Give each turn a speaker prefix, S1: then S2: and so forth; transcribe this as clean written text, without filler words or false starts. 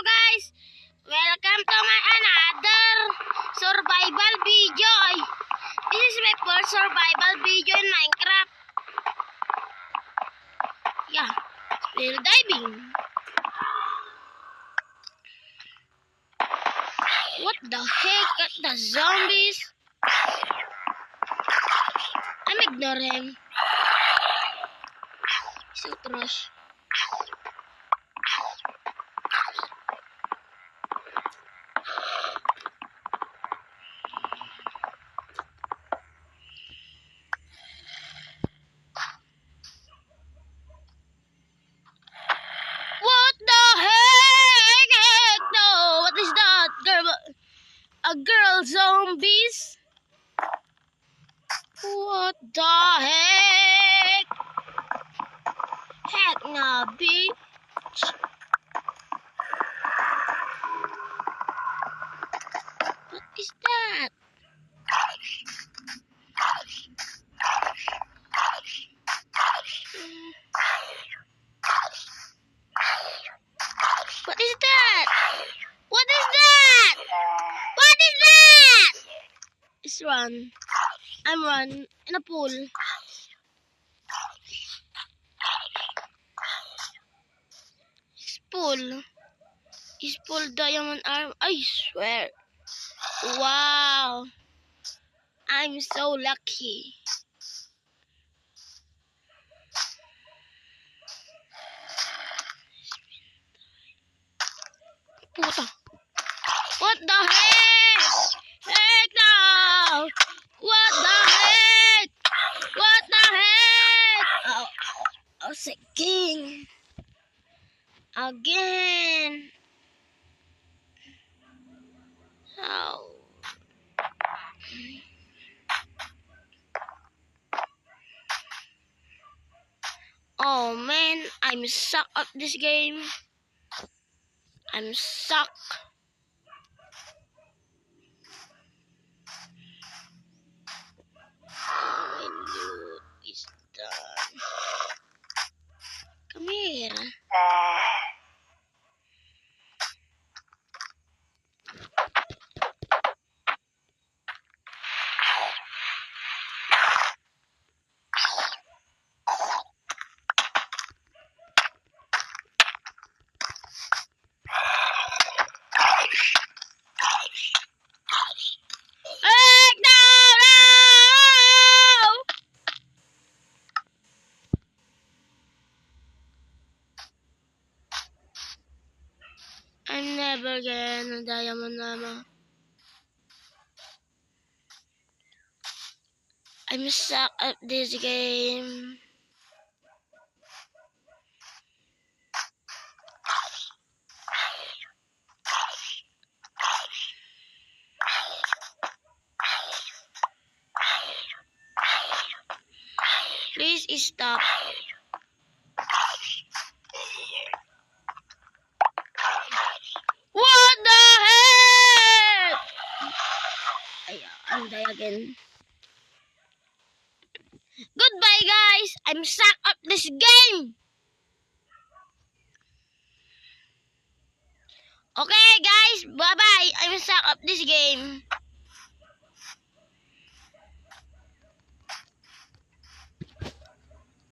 S1: guys, welcome to my another survival video. This is my first survival video in Minecraft. Yeah, spear diving. What the heck at the zombies? I'm ignore him. So trash. What the heck? No, what is that? A girl zombies? What the heck? Heck no, bitch. What is that? What is that? What is that? What is that? It's run. I'm run in a pool. It's pool diamond arm. I swear. Wow. I'm so lucky. Puta. What the heck? Heck no! What the heck? What the heck? Oh, king. Again. Oh. Oh man, I'm suck at this game. I'm suck. My loot is done. Come here. I'm never getting a diamond armor. I'm stuck at this game. Please stop. What the heck? I'm dead again. Goodbye, guys. I'm stuck at this game. Okay, guys. Bye-bye. I'm stuck at this game.